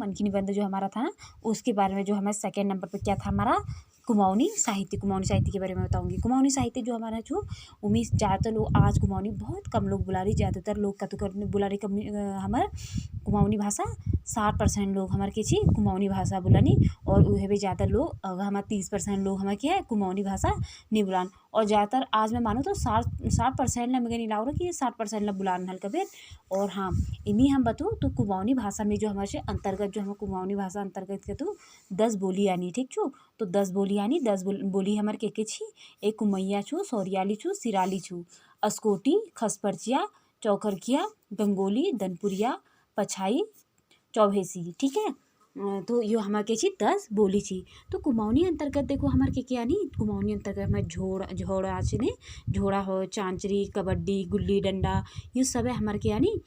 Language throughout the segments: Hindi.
मन की निबंध जो हमारा था ना, उसके बारे में जो हमें सेकेंड नंबर पर क्या था हमारा, कुमाऊनी साहित्य। कुमाऊनी साहित्य के बारे में बताऊंगी। कुमाऊनी साहित्य जो हमारा जो उम्मीद ज़्यादातर लोग आज कुमाऊनी बहुत कम लोग बुला रही, ज़्यादातर लोग कतु कर बुला रही कम हमारा कुमाऊनी भाषा 60% लोग हमारे के छी कुमाऊनी भाषा बुलानी, और वह भी ज़्यादा लोग हमारे 30% लोग हमारे क्या है कुमाऊनी भाषा नहीं बुलान। और ज़्यादातर आज मैं मानूँ तो 60% ना मगर नहीं लाओ कि 60% ना बुलान हल कबीर। और हाँ, इन्हीं हम बताऊँ तो कुमाऊनी भाषा में जो हमारे अंतर्गत जो हम कुमाऊनी भाषा अंतर्गत के तो 10 बोली आनी, ठीक छू। तो 10 बोली आनी, 10 बोली हमारे के छी, एक कुमैया छू, सौरियाली छू, सिराली छू, अस्कोटी, खसपरचिया, चौखरखिया, गंगोली, दनपुरिया, पछाई, चौभेसी, ठीक है। तो यो हमारे के छी 10 बोली छी। तो कुमाऊनी अंतर्गत देखो हमारे के क्या नहीं, कुमाऊनी अंतर्गत हमारे झोड़ा ने झोड़ा हो, चांचरी, कबड्डी, गुल्ली डंडा, ये सब है हमारे के यानी,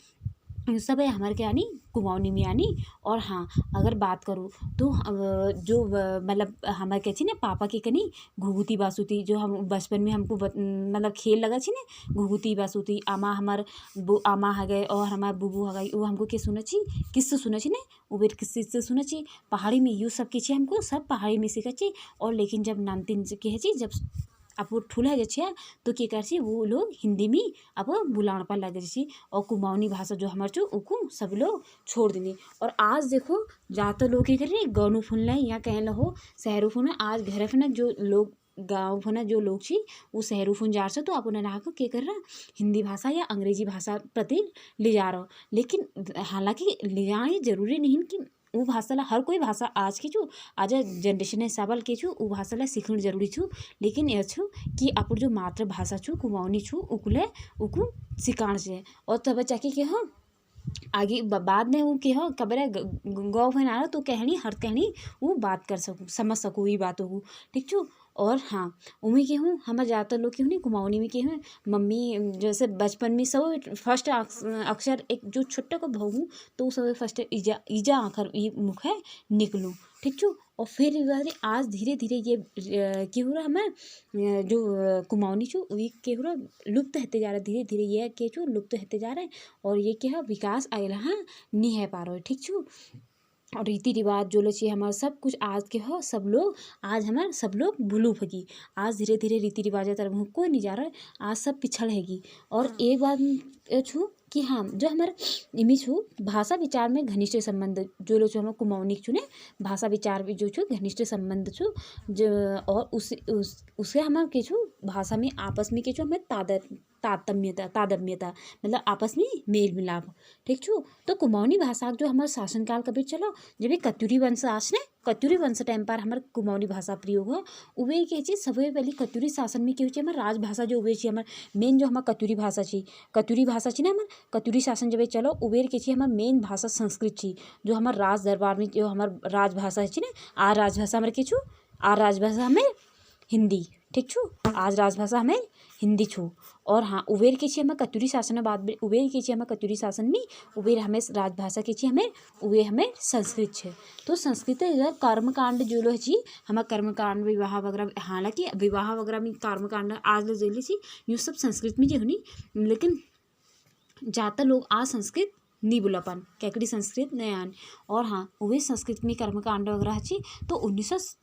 सब है हमारे के यानी कुमाऊनी में यानी। और हाँ, अगर बात करूँ तो जो मतलब हमारे कहती ना पापा के कनी घुघुती बासुती, जो हम बचपन में हमको मतलब खेल लगा छी ना घुघुती बासुती, आमा हमार आमा है गए और हमार बुबू है गई, वो हमको के सुना छी किससे सुना छी ना, वो बेर किससे से सुना छी पहाड़ी में, यू सब के छी हमको सब पहाड़ी में सीखा छी। और लेकिन जब नानतीन के है छी, जब अब वो ठूला है जे तो क्या कर छी वो लोग हिंदी में अब बुलाण पर लगे छी, और कुमाऊनी भाषा जो हमारे चो उको सब लोग छोड़ देंगे। और आज देखो ज़्यादातर लोग क्या कर रहे गाँव फुन या कह लो शहरों फुन, आज घर फुन जो लोग गाँव फुन जो लोग छी वो शहरों फुन जा रहे, तो आप उन्हें रहा क्या कर रहा हिंदी भाषा या अंग्रेजी भाषा प्रति ले जा रहा हो। लेकिन हालांकि ले जाना जरूरी नहीं कि वो भाषा ला हर कोई भाषा आज की जो आज जनरेशन हिसाब के छू वो भाषा ला सीखना जरूरी छू। लेकिन यह छू कि आप जो मातृभाषा छू कुमाऊनी छू उकले उकू सिखाण से, और तब जाके के हो आगे बाद में वो के हो कबर गौ फैन आ तो कहनी हर कहनी वो बात कर सकूँ समझ सकूँ ये बातों को, ठीक छू। और हाँ, उम्मीद के हूँ हमारे ज़्यादातर लोग के हूँ नहीं कुमाऊनी में के हूँ मम्मी जैसे बचपन में सब फर्स्ट अक्षर एक जो छोटा को भाऊ तो सब फर्स्ट ईजा ईजा आखर ये मुख है निकलूँ, ठीक छू। और फिर आज धीरे धीरे ये क्या हो रहा हमें जो कुमाऊनी छू ये क्या हो रहा लुप्त होते जा रहा है, धीरे धीरे ये क्या छू लुप्त होते जा रहे हैं। और ये क्या है विकास आएगा हाँ नहीं है पा रहा है, ठीक छू। और रीति रिवाज जो लो चाहिए हमारा सब कुछ आज के हो सब लोग आज हमारे सब लोग भूलू फगी, आज धीरे धीरे रीति रिवाज तरफ कोई नहीं जा रहा है, आज सब पिछड़ हैगी। और एक बात छू कि हाँ जो हमारे इमेज छू भाषा विचार में घनिष्ठ संबंध जो लोग हम कुमाऊनी चुने भाषा विचार भी जो छू घनिष्ठ संबंध छू जो, और उससे हमारे के छू भाषा में आपस में के छू हमें तादम्यता मतलब आपस में मेल मिलाप, ठीक छू। तो कुमाऊनी भाषा जो हमारे शासनकाल कभी चलो जब कत्यूरी वंश आस ने कत्यूरी वंश टाइम पर हमारे कुमाऊनी भाषा प्रयोग हो उवे के चीज सबसे पहले कत्यूरी शासन में क्या हमारे राजभाषा जो उवे हमारे मेन जो हमारे कत्यूरी भाषा छी ना हमारे कत्यूरी शासन जब चलो उबेर के छी हमारे मेन भाषा संस्कृत छी, जो हमारे राज दरबार में जो हमारे राजभाषा छी ना आ राजभाषा हमारे के छू आ राजभाषा हमें हिंदी, ठीक छू। आज राजभाषा हमें हिंदी छू। और हाँ उबेर के छी हमें कत्यूरी शासन बाद उबेर के छी हमें कत्यूरी शासन में उबेर हमें राजभाषा के छी हमें उबे हमें संस्कृत छे। तो संस्कृत कर्मकांड जो लो छी हमारा कर्मकांड विवाह वगैरह, हालांकि विवाह वगैरह में कर्मकांड आज लो जेली छी यूँ सब संस्कृत में जो होनी, लेकिन ज़्यादातर लोग आज संस्कृत नहीं बुलापन कैकड़ी संस्कृत नहीं आन। और हाँ वही संस्कृत में कर्मकांड वगैरह छी तो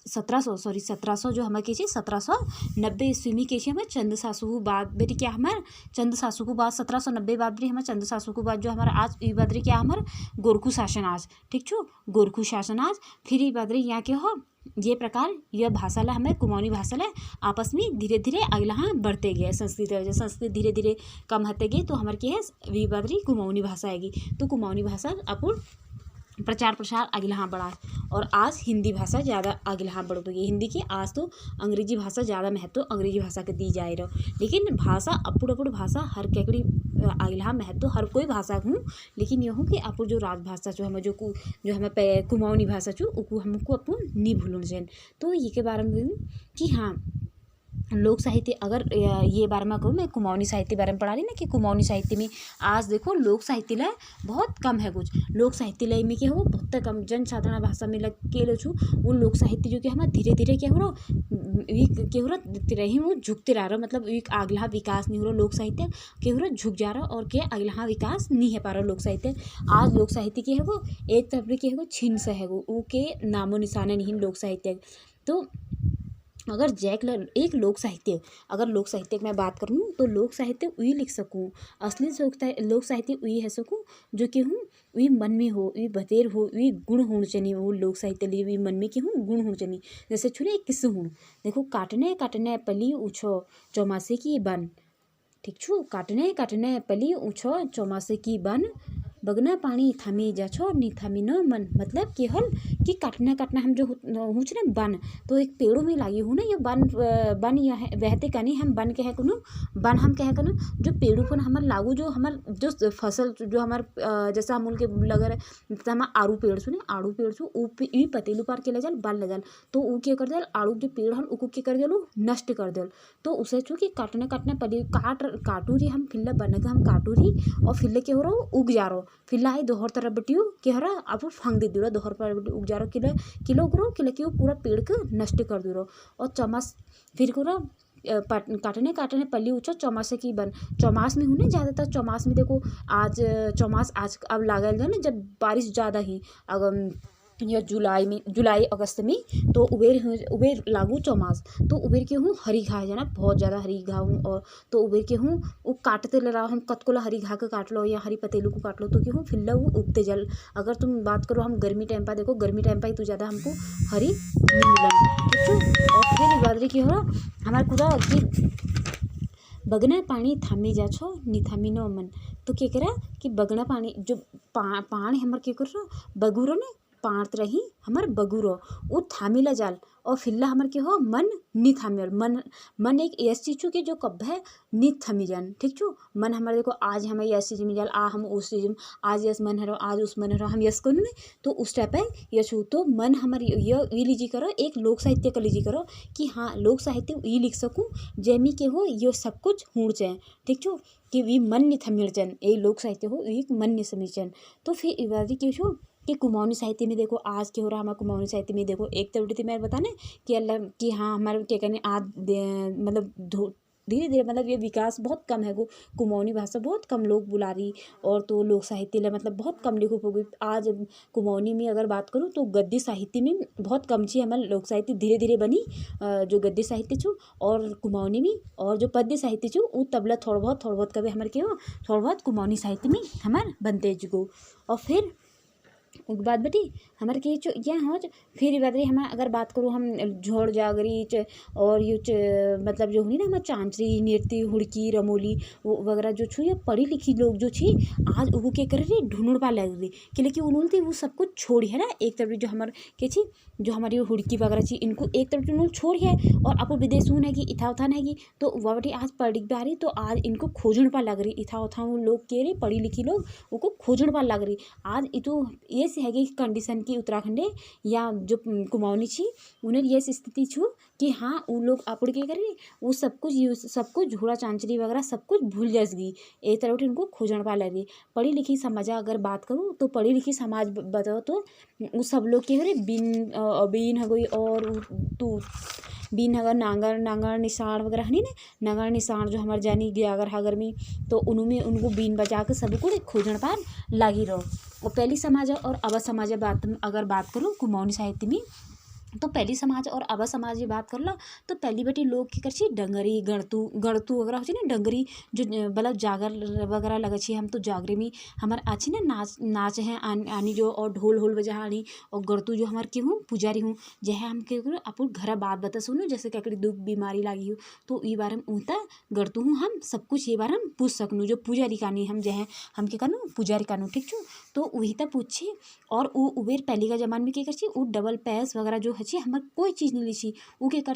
1700 जो हमारे के 1790 ईस्वी में के हमें चंद सासू बाद बेटी क्या हमारे चंद सासू को बाद 1790 बाद भी हमारे चंद सासू को बाद जो हमारा आज ई बादरी क्या हमारे गोरखू शासन आज, ठीक छो गोरखू शासन आज। फिर ई बादरी यहाँ के हो ये प्रकार यह भाषा ला हमें कुमाऊनी भाषा ला आपस में धीरे धीरे अगला हाँ बढ़ते गए, संस्कृत धीरे धीरे कम होते गए तो हमारे क्या है वी बादरी कुमाऊनी भाषा आएगी। तो कुमाऊनी भाषा अपन प्रचार प्रसार अगला हाँ बढ़ा, और आज हिंदी भाषा ज़्यादा अगला हाँ बढ़ गई हिंदी की, आज तो अंग्रेजी भाषा ज़्यादा महत्व अंग्रेजी भाषा के दी जाए रहो। लेकिन भाषा अपुड़ भाषा हर कैकड़ी अगला महत्व हर कोई भाषा हूँ, लेकिन यह हूँ कि अपन जो राजभाषा जो हमें जो हमें कुमाऊनी भाषा चू हमको अपन नहीं भूलना चाहिए। तो ये के बारे में कि हाँ लोक साहित्य अगर ये बारे में कहूँ, मैं कुमाऊनी साहित्य बारे में पढ़ा रही ना कि कुमाऊनी साहित्य में आज देखो लोक साहित्य लय बहुत कम है। कुछ लोक साहित्य लय में क्या हो बहुत कम जनसाधारण भाषा में लग के लो छू वो लोक साहित्य जो कि हमारा धीरे धीरे क्या हो रहा क्या हो रहा रही वो झुकते रह रहा, मतलब एक अगला विकास नहीं हो रहा लोक साहित्य क्या हो रहा झुक जा रहा और क्या अगला विकास नहीं है पा रहा लोक साहित्य। आज लोक साहित्य क्या है वो एक तरफ के है वो छिन सा है वो के नामो निशाना नहीं लोक साहित्य। तो अगर एक लोक साहित्य अगर लोक साहित्य की मैं बात करूँ तो लोक साहित्य वही लिख सकूँ, असली लोक साहित्य वही है सकूँ जो कि हूँ वही मन में हो वही बतेर हो वही गुण होने चाहिए वो लोक साहित्य लिए वही मन में कि हूँ गुण होने चाहिए। जैसे छुरे एक किस्से हूँ देखो काटने काटने पली उछो चौमासे की बन, ठीक छू काटने काटने पली उछो चौमासे की बन बगना पानी थामी जा छो नी थामी न मन, मतलब केवल कि काटना काटना हम जो हूँ ना बन तो एक पेड़ों में लागी हूँ ना ये बन यह बहते कनी हम बन कहे कनो बन हम कहे कनो जो पेड़ों पर हमार लागू जो हमार जो फसल जो हमार जैसा हम उनके लगे रहे हम आड़ू पेड़ सुने आड़ू पेड़ सु ई पतेलू पार के ले जाल बन ले जाल तो ऊ के कर दिल आड़ू जो पेड़ हल ऊ के कर दिल नष्ट कर दिल। तो उसे छू कि काटने काटने पड़ी काटू रही हम फिर बन के हम काटू रही और फिर के हो रहा उग जा रहा फिर लाई दोहर तरफ बटियो के हरा आप फंग दे दियो दोहर पर उग जा रहा किलो किलो करो कि पूरा पेड़ के नष्ट कर दियो। और चौमास फिर करो काटने काटने पल्ली उछो चौमासे की बन चौमास में हूँ ना ज़्यादातर चौमास में देखो आज चौमास आज अब लागल जाए ना जब बारिश ज़्यादा ही अगर या जुलाई अगस्त में तो उबेर लागू चौमास तो उबेर के हूँ हरी घा है ना बहुत ज़्यादा हरी घा हूँ और तो उबेर के हूँ वो काटते ले रहा हम कतकोला हरी घा के काट लो या हरी पतेलू को काट लो तो क्यों फिर वो उगते जल। अगर तुम बात करो हम गर्मी टाइम पर देखो गर्मी टाइम पर ही तो ज़्यादा हमको हरी नहीं मिलन ठीक है। और फिर बादरी की हो रहा हमारे खुदा कि बगना पानी थामी जा छो नी थामी नो मन, तो क्या करा कि बगना पानी जो पानी हमारे क्या कर रहा बगुरो ने पाँत रही हमार बगुरो वो थामिला जाल और फिल्ला हमार के हो मन नी थामिल मन मन एक ऐसी चीज छू कि जो कब है नी थमी जान ठीक छू मन हमारे देखो आज हमें यस चीज में जाल आ हम उस चीज में आज यस मन हरो आज उस मन हरो हम यस करूँ तो उस टाइप है यश हो तो मन हमारी ये लीजिए करो एक लोक साहित्य का लीजिए करो कि हाँ लोक साहित्य ये लिख सकूँ जैमी के हो ये सब कुछ होड़ जाए ठीक छू कि वी मन नहीं थमिल जन ये लोक साहित्य हो एक मन नहीं समीचन। तो फिर इवादी क्यों छू कि कुमाऊनी साहित्य में देखो आज क्या हो रहा हमारे कुमाऊनी साहित्य में देखो एक तरफ थी मैं बताने कि अल्लाह कि हाँ हमारे क्या कहने आज मतलब धीरे धीरे मतलब ये विकास बहुत कम है वो कुमाऊनी भाषा बहुत कम लोग बुला रही और तो लोक साहित्य ले मतलब बहुत कम लिखो होगी। आज कुमाऊनी में अगर बात करूँ तो गद्य साहित्य में बहुत कम छी हमारे लोक साहित्य धीरे धीरे बनी जो गद्य साहित्य छू और कुमाऊनी में और जो पद्य साहित्य छू वो तबला थोड़ा बहुत कभी हमारे क्यों थोड़ा बहुत कुमाऊनी साहित्य में हमारे बनते जुगो। और फिर एक बात बेटी हमारे के जो यह हो फिर बात रही हम अगर बात करूँ हम झोड़ जागरी और ये मतलब जो हुई ना हमारे चांचरी नृत्य हुड़की रमोली वो वगैरह जो छू ये पढ़ी लिखी लोग जो छी आज वो क्या कर रही ढूंढ पा लग रही कि लेकिन उन्होंने थी वो सब कुछ छोड़ी है ना एक तरफ जो हमारे क्या छी जो हमारी हुड़की वगैरह छी इनको एक तरफ उन्होंने छोड़ी है और आप विदेश में है कि इथा उथा है कि तो वह बेटी आज पढ़ लिख रही तो आज इनको खोजण पा लग रही इथा उथा वो लोग कह रहे पढ़ी लिखी लोग वो खोजण पा लग रही आज ये तो ये है कि कंडीशन की उत्तराखंडे या जो कुमाऊनी छी उन्हें ये स्थिति छू कि हाँ वो लोग अपड़ के कर वो सब कुछ झोड़ा चांचरी वगैरह सब कुछ भूल जाएगी एक तरह उनको खोजण पा लगी। पढ़ी लिखी समाज अगर बात करूँ तो पढ़ी लिखी समाज बताओ तो वो सब लोग के बीन हो गई और तू बीन अगर नांगर निशान वगैरह है ना नांगर निशान जो हमारे जानी गया अगर हगर में तो उनमें उनको बीन बजा के सब को खोजण पार लागी रहो। और पहली समाज और अवा समाज अगर बात करूँ कुमाऊनी साहित्य में तो पहली समाज और अवा समाज की बात कर लो तो पहली बेटी लोग की कर डंगरी गणतू वगैरह हो ना डंगरी जो मतलब जागर वगैरह लगे छी हम तो जागरे में हमारे अच्छी ना नाच है आनी जो और ढोल होल बजा आनी और गणतू जो हमारे के हूँ पुजारी हूँ जह हम के अपन घर बात बता सुनो जैसे क्या दुख बीमारी लगी हो तो ये बार हम ऊँता गणतू हूँ हम सब कुछ ये बार हम पूछ सकूँ जो पुजारी कानी हम जह हम के कानू पुजारी कानू ठीक छू तो वही तक पूछी और वो उबेर पहली का जमान में क्या कर डबल पैस वगैरह जो है हमारे कोई चीज़ नहीं लीची वो क्या कर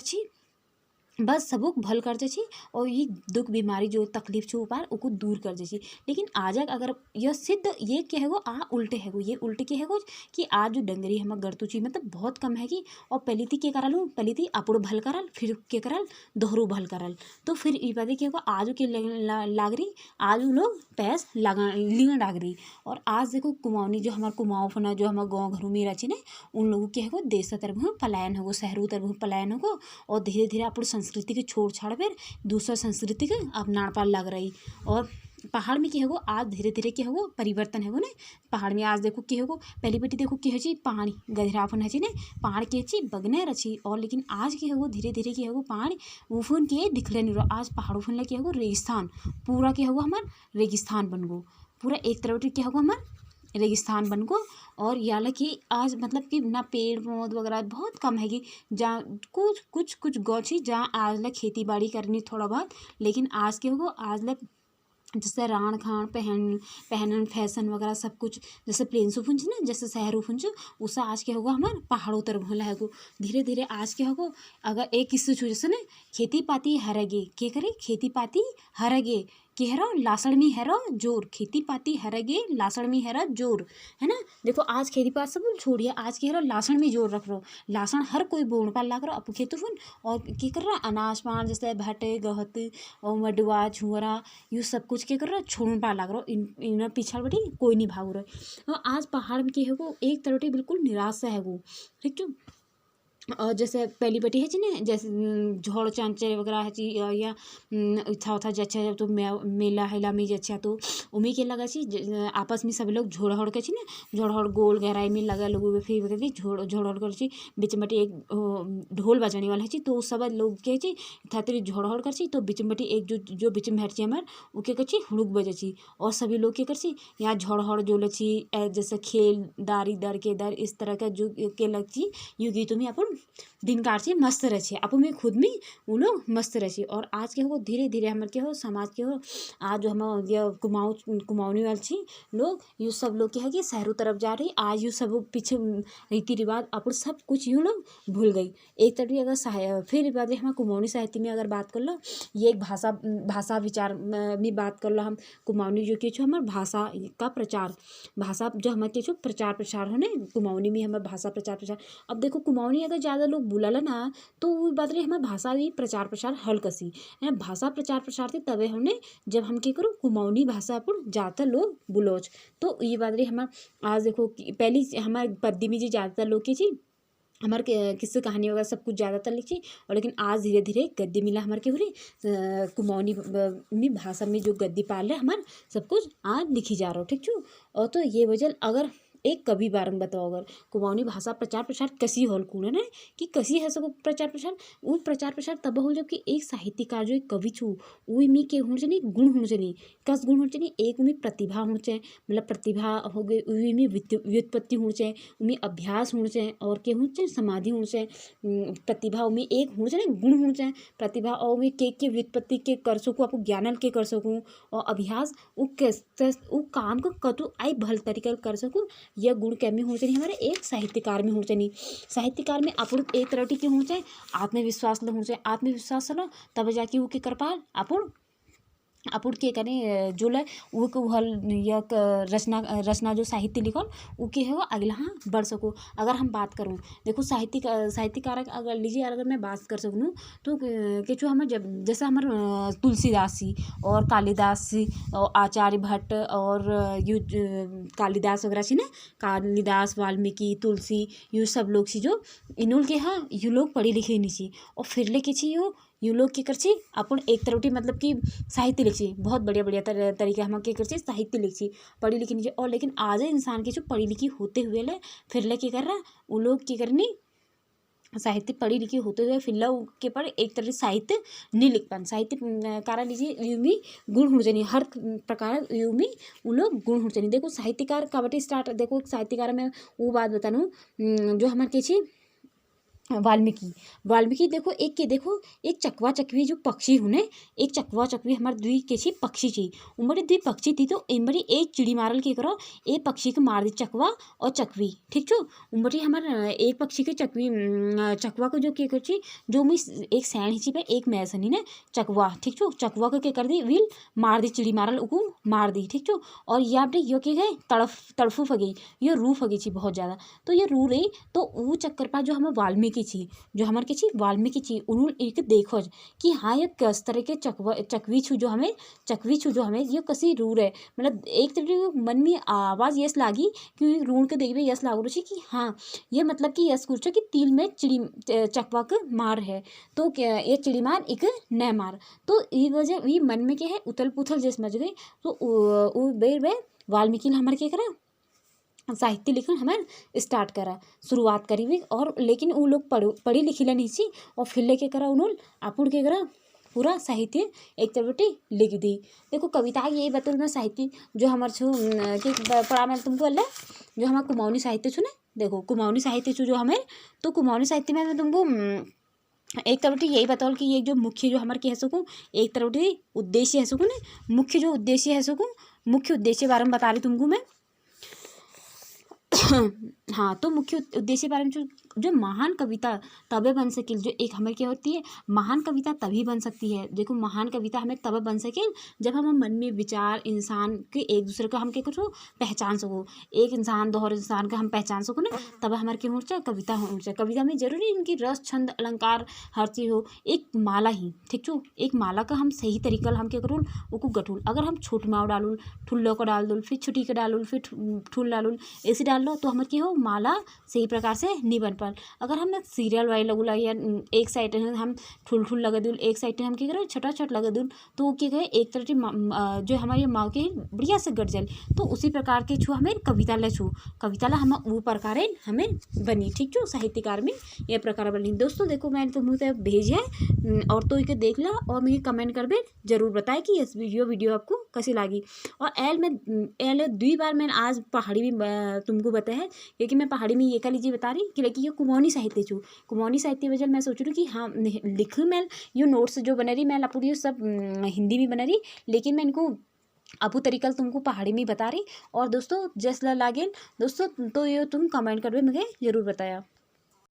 बस सबुक भल कर छी और ये दुख बीमारी जो तकलीफ छो पार उको दूर कर छी। लेकिन आजक अगर यह सिद्ध ये क्या है आ उल्टे है ये उल्टे के है कि आज जो डंगरी हम गरतु ची मतलब बहुत कम है कि और पहली थी के करल पहली थी अपुड़ भल करल फिर के करल दोहरो भल करल तो फिर ये बात क्या होगा आज के लाग रही आज वो लोग पैस लगा लिंग डाग रही। और आज देखो कुमाऊनी जो हमारे कुमाऊँ फना जो हमारे गाँव घरों में रची ने उन लोगों के है देश तरफ पलायन हो शहरों तरफ पलायन हो और धीरे धीरे अपन संस्कृति के छोड़ छाड़ फिर दूसरा संस्कृति के अपनाण पाल लग रही। और पहाड़ में क्या होगा आज धीरे धीरे क्या होगा परिवर्तन है वो ने पहाड़ में आज देखो क्या होगा पहली बेटी देखो क्या है पहाड़ी गधराफन है ने पहाड़ के अच्छी बगने रची और लेकिन आज क्या होगा धीरे धीरे क्या होगा पहाड़ उफुन के दिखले नहीं रहो आज पहाड़ों फुन क्या होगा रेगिस्तान पूरा क्या होगा हमार रेगिस्तान बन गो पूरा एक तरफ क्या होगा हमार रेगिस्तान बन गो। और याला कि आज मतलब कि ना पेड़ पौध वगैरह बहुत कम है कि जहाँ कुछ गौछी जहाँ आज लग खेती बाड़ी करनी थोड़ा बहुत। लेकिन आज के होगा आज लग जैसे राण खान पहनन फैशन वगैरह सब कुछ जैसे प्लेन सुफुंज ना जैसे शहर फुंज उससे आज के होगा हमारे पहाड़ों तरफ होला है धीरे धीरे आज के होगा अगर एक किस्से छू जैसे ना खेती पाती हरगे के करे खेती पाती हरगे के हरो लासड़ में हेरो जोर खेती पाती हरगे लासड़ में हेरो जोर है ना। देखो आज खेती पात सब छोड़िए आज के हेरो लासण में जोर रख रो लासण हर कोई बोण पाल लाग रहा अपू खेतु फुन और क्या कर रहा अनाज पान जैसे भटे गहत और मडुआ छुअरा यू सब कुछ क्या कर रहा छोड़न पाल लाग रहा इन पिछड़ बटी कोई नहीं भाग रहा। और आज पहाड़ में क्या है वो एक तरह बिल्कुल निराश है वो ठीक है। और जैसे पहली बेटी है जी ने जैसे झोड़ चांचे वगैरह है जी या था था जच्छा जब तो मेला हेला में जच्छा तो उम्मीद के लगा ची आपस में सब लोग झोड़ होड़ के छी ने झोड़ होड़ गोल गहराई में लगा लोगों फिर वगैरह झोड़ होड़ कर छी बीच में एक ढोल बजाने वाला है जी तो सब लोग के छी थातरी झोड़ होड़ कर छी तो बीच में एक जो बीच में हरची हमार वो क्या कर छी हुड़ुक बजे छी और सभी लोग क्या कर छी यहाँ झोड़ होड़ जो लची जैसे खेल दारी दर के दर इस तरह का जो के लग छी यू गीतों में अपन दिन काट से मस्त रहे अपू में खुद में वो लोग मस्त रहे। और आज के हो धीरे धीरे हमारे के हो समाज के हो आज जो हम कुमाऊनी वाले छी लोग यू सब लोग के है कि शहरों तरफ जा रही आज यू सब पीछे रीति रिवाज अपन सब कुछ यूँ लोग भूल गई। एक तरह अगर फिर बात हम कुमाऊनी साहित्य में अगर बात कर लो ये एक भाषा विचार में बात कर लो हम कुमाऊनी जो कि हमारे भाषा का प्रचार भाषा जो हमारे के प्रचार प्रसार होने कुमाऊनी में हमारे भाषा प्रचार। अब देखो कुमाऊनी अगर ज़्यादा लोग बुलाला ना तो वो बात रही हमारे भाषा भी प्रचार प्रसार हल कसी है भाषा प्रचार प्रसार थे तबे हमने जब हम क्या करो कुमाऊनी भाषा पर ज़्यादातर लोग बुलोच तो ये बात रही हमारे आज देखो पहली हमारे पद्दी में जी ज़्यादातर लोग की जी हमारे किस्से कहानी वगैरह सब कुछ ज़्यादातर लिखी और लेकिन आज धीरे धीरे गद्दी मिला हमारे के हो रही कुमाऊनी में भाषा में जो गद्दी पाल रहे हमारे सब कुछ आज लिखी जा रहा हो ठीक छू। और तो ये वजह अगर एक कभी बार में बताओ अगर कुमाऊनी भाषा प्रचार प्रसार कसी होल कूड़े ने कि कसी है सब प्रचार प्रसार वो प्रचार प्रसार तब हो जबकि एक साहित्यकार जो एक कवि छू वो मी के होने चाहिए गुण होने चाहिए कस गुण होने चाहिए एक उम्मीद प्रतिभा होनी चाहिए मतलब प्रतिभा हो गई उम्मीद व्युत्पत्ति होनी चाहिए उम्मीद अभ्यास होना चाहिए और क्या होना चाहिए समाधि होनी चाहिए प्रतिभा उम्मीद एक होना चाहिए गुण होना चाहिए प्रतिभा और उम्मीद के व्युत्पत्ति के कर सकूँ आपको ज्ञानल के कर सकूँ और अभ्यास वो काम को कतु आई भल तरीके कर सकूँ यह गुण कैमी होने चाहिए हमारे एक साहित्यकार में होना चाहिए। साहित्यकार में अपन एक तरह की होना चाहिए आत्मविश्वास होना चाहिए आत्मविश्वास लो तब जाके वो क्या कर पाल अपन के करें जो है वो हल या रचना जो साहित्य लिखल वो के है अगला हाँ बढ़ सको। अगर हम बात करूँ देखो साहित्यकार अगर लीजिए अगर मैं बात कर सकूँ तो जो हमारे जब जैसे हमारे तुलसीदास जी और कालिदास जी और आचार्य भट्ट और यू कालिदास वगैरह छी ना कालिदास वाल्मीकि तुलसी यू सब लोग छी जो इनोल के हाँ यू लोग पढ़ी लिखे नहीं छी और फिर लेके छी यू लोग क्या कर अपन एक तरह मतलब कि साहित्य लिखी बहुत बढ़िया बढ़िया तरीके हम क्या कर साहित्य लिखी पढ़ी लिखी नहीं और लेकिन आज इंसान के जो पढ़ी लिखी होते हुए ले फिर ले क्या कर रहा वो लोग क्या करनी साहित्य पढ़ी लिखी होते हुए फिर के पर एक तरह साहित्य नहीं लिख पान साहित्य कारण लीजिए यूमी गुण हो जानी हर प्रकार यूमी वो लोग गुण हो जानी। देखो साहित्यकार कबड्डी स्टार्ट देखो साहित्यकार में वो बात बतानू जो हमारे के वाल्मीकि देखो एक चकवा चकवी जो पक्षी हुने, एक चकवा चकवी हमारे दुई के छी पक्षी छी, उमरे दुई पक्षी थी तो इमरी एक चिड़ी मारल के करो, एक पक्षी के मार दी चकवा और चकवी, ठीक छो। उमरी हमारे एक पक्षी के चकवा को जो के कर छी, जो मी एक सैन ही पे एक मैसनी ने चकवा, ठीक छो। चकवा को के कर दी विल मार दी, चिड़ी मारल उको मार दी, ठीक छो। और यहाँ पे यो के गए तड़फू फगी, ये रू फगी छी बहुत ज़्यादा, तो ये रू रही तो वो चक्कर पा जो हमें वाल्मीकि छी, जो हमारे के छी वाल्मीकि छी, उन्होंने एक देखो कि हाँ ये किस तरह के चकवी छू जो हमें ये कसी रूर है, मतलब एक तरीके मन में आवाज़ यस लागी कि रून के देखबे यस लागू रही कि हाँ ये मतलब कि यस कुछ कि तिल में चिड़ी चकवा के मार है, तो ये चिड़ी मार एक न मार, तो ये वजह ये मन में क्या है उथल पुथल जैसे मच गई। तो वो बे वाल्मीकि ने हमारे क्या करा साहित्य लिखन हमें स्टार्ट करा, शुरुआत करी भी। और लेकिन वो लोग पढ़ी लिखी नहीं सी, और फिर लेके करा उन्होंने अपन के करा पूरा साहित्य एक तरफ लिख दी। देखो कविता यही बतौल में साहित्य जो हमारे छू कि पढ़ा मैं तुमको अल्लाह जो हमारा कुमाऊनी साहित्य छू ने, देखो कुमाऊनी साहित्य छू जो हमें, तो कुमाऊनी साहित्य में मैं तुमको एक तरफ यही बताओ कि ये जो मुख्य जो हमारे कह सकूँ एक तरफ उद्देश्य है सकूँ ने, मुख्य जो उद्देश्य है सकूँ, मुख्य उद्देश्य बारे में बता रही तुमको मैं। हाँ, तो मुख्य उद्देश्य बारे में जो महान कविता तबे बन सके, जो एक हमें क्या होती है महान कविता तभी बन सकती है। देखो महान कविता हमें तब बन सके जब हम मन में विचार इंसान के एक दूसरे का हम क्या करो पहचान सको, एक इंसान दोहर इंसान का हम पहचान सको ना, तब हमारे क्या हो चाहे कविता हो चाहे। कविता में जरूरी इनकी रस छंद अलंकार हर चीज़ हो, एक माला ही ठीक छो, एक माला का हम सही तरीका हम क्या करूँ वो गठूल, अगर हम छोट माव डालूल ठुल्लो को डाल दूल फिर छुटी के डालूल फिर ठुल डालूल ऐसे डाल लो तो हमारे क्या हो माला सही प्रकार से नहीं बन पाल। अगर हम सीरियल वाई लगूला या एक साइड हम ठुल ठुल लगा दूल, एक साइड हम क्या करें छोटा छोटा लगा दूल, तो वो क्या कहे एक तरह जो हमारे माँ के बढ़िया से गट जाए। तो उसी प्रकार के छू हमें कविता ला छू, कविता ला हम वो प्रकार हमें बनी, ठीक छो साहित्यकार में ये प्रकार बनी। दोस्तों देखो मैंने तुम्हें भेज है और तो इके देख ला और मुझे कमेंट कर बे जरूर बताए कि इस वीडियो आपको कैसी लगी। और एल 2 बार मैंने आज पहाड़ी में तुमको बताया है, क्योंकि मैं पहाड़ी में ये का लीजिए बता रही कि ये कुमाऊनी साहित्य छू, कुमाऊनी साहित्य वजह मैं सोच रही हूँ कि हाँ लिख मैं ये नोट्स जो बना रही मैं पूरी सब हिंदी में बना रही, लेकिन मैं इनको अपू तरीका तुमको पहाड़ी में बता रही। और दोस्तों जैसा लागे दोस्तों तो ये तुम कमेंट कर मुझे जरूर बताया।